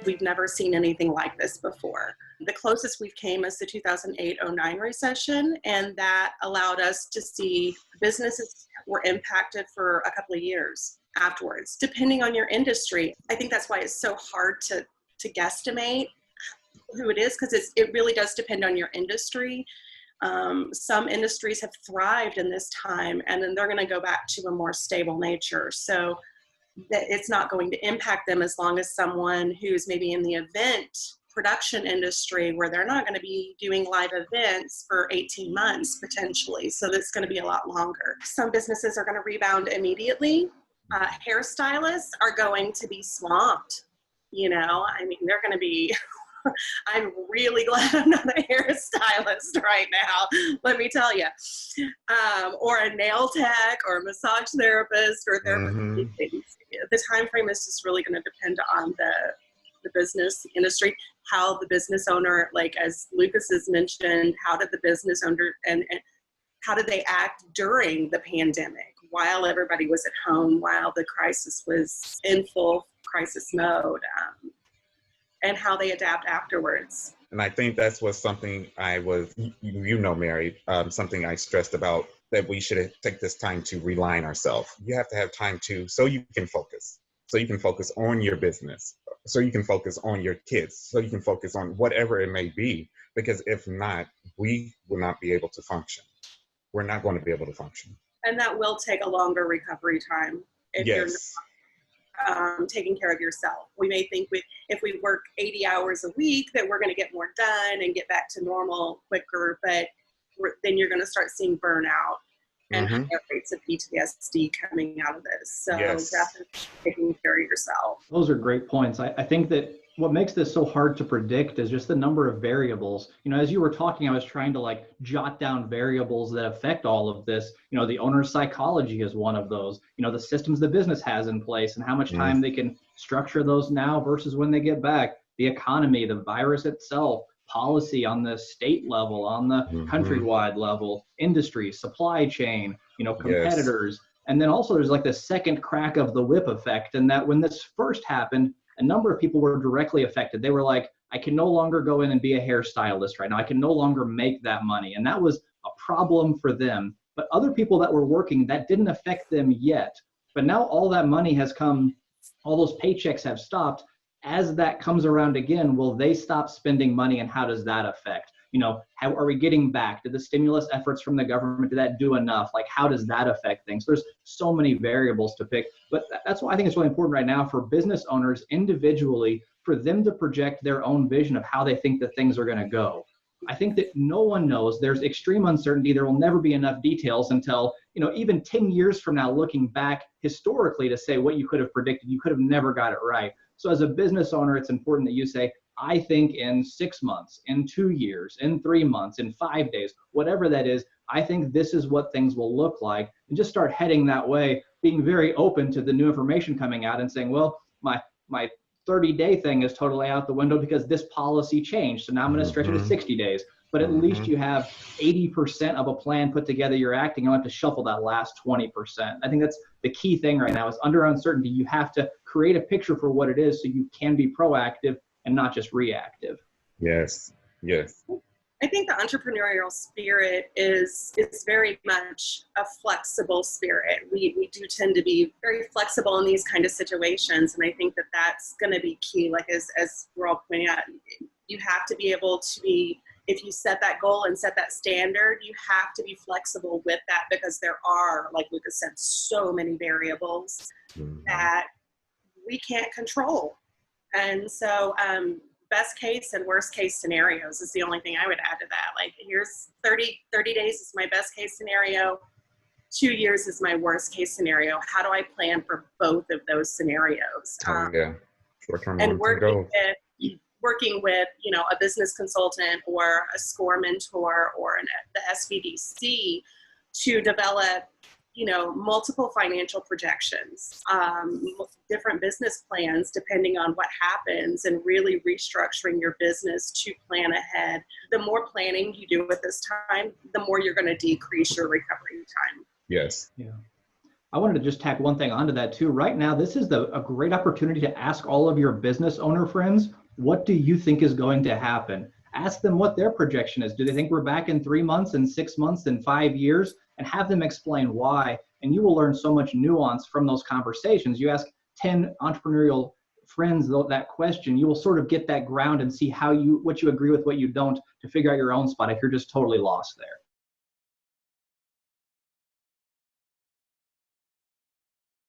We've never seen anything like this before. The closest we've came is the 2008-09 recession, and that allowed us to see businesses were impacted for a couple of years afterwards, depending on your industry. I think that's why it's so hard to guesstimate who it is, because it really does depend on your industry. Some industries have thrived in this time, and then they're going to go back to a more stable nature. So that it's not going to impact them as long as someone who's maybe in the event production industry, where they're not going to be doing live events for 18 months potentially. So that's going to be a lot longer. Some businesses are going to rebound immediately. Hairstylists are going to be swamped. You know, I mean, they're going to be, I'm really glad I'm not a hairstylist right now, let me tell you. Or a nail tech or a massage therapist or therapist. The time frame is just really going to depend on the business industry, how the business owner, like as Lucas has mentioned, how did the business owner and how did they act during the pandemic while everybody was at home, while the crisis was in full crisis mode, and how they adapt afterwards. And I think that's what something Mary, something I stressed about, that we should take this time to realign ourselves. You have to have time so you can focus. So you can focus on your business. So you can focus on your kids. So you can focus on whatever it may be. Because if not, we will not be able to function. We're not going to be able to function. And that will take a longer recovery time if you're not taking care of yourself. We may think if we work 80 hours a week that we're going to get more done and get back to normal quicker, but then you're going to start seeing burnout and higher rates of PTSD coming out of this. So definitely taking care of yourself. Those are great points. I think that what makes this so hard to predict is just the number of variables. You know, as you were talking, I was trying to jot down variables that affect all of this. You know, the owner's psychology is one of those. You know, the systems the business has in place and how much time they can structure those now versus when they get back. The economy, the virus itself, policy on the state level, on the countrywide level, industry, supply chain, you know, competitors. And then also there's the second crack of the whip effect. And that when this first happened, a number of people were directly affected. They were like, I can no longer go in and be a hairstylist right now. I can no longer make that money. And that was a problem for them. But other people that were working, that didn't affect them yet. But now all that money has come, all those paychecks have stopped. As that comes around again, will they stop spending money, and how does that affect? You know, how are we getting back? Did the stimulus efforts from the government, did that do enough? How does that affect things? There's so many variables to pick, but that's why I think it's really important right now for business owners individually, for them to project their own vision of how they think that things are going to go. I think that no one knows. There's extreme uncertainty. There will never be enough details until, you know, even 10 years from now, looking back historically to say what you could have predicted, you could have never got it right. So as a business owner, it's important that you say, I think in 6 months, in 2 years, in 3 months, in 5 days, whatever that is, I think this is what things will look like, and just start heading that way, being very open to the new information coming out and saying, well, my 30-day thing is totally out the window because this policy changed. So now I'm going to stretch it to 60 days. But at least you have 80% of a plan put together. You're acting. You don't have to shuffle that last 20%. I think that's the key thing right now is under uncertainty, you have to create a picture for what it is so you can be proactive and not just reactive. Yes. I think the entrepreneurial spirit is very much a flexible spirit. We do tend to be very flexible in these kind of situations. And I think that that's going to be key. As we're all pointing out, you have to be able to be, if you set that goal and set that standard, you have to be flexible with that because there are, like Lucas said, so many variables that we can't control. And so best case and worst case scenarios is the only thing I would add to that. Here's 30 days is my best case scenario. 2 years is my worst case scenario. How do I plan for both of those scenarios? Short-term, and long-term working with, you know, a business consultant or a SCORE mentor or the SBDC to develop, you know, multiple financial projections, different business plans depending on what happens, and really restructuring your business to plan ahead. The more planning you do at this time, the more you're going to decrease your recovery time. Yes. Yeah. I wanted to just tack one thing onto that too. Right now, this is a great opportunity to ask all of your business owner friends, what do you think is going to happen? Ask them what their projection is. Do they think we're back in 3 months, in 6 months, in 5 years? And have them explain why. And you will learn so much nuance from those conversations. You ask 10 entrepreneurial friends that question, you will sort of get that ground and see what you agree with, what you don't, to figure out your own spot if you're just totally lost there.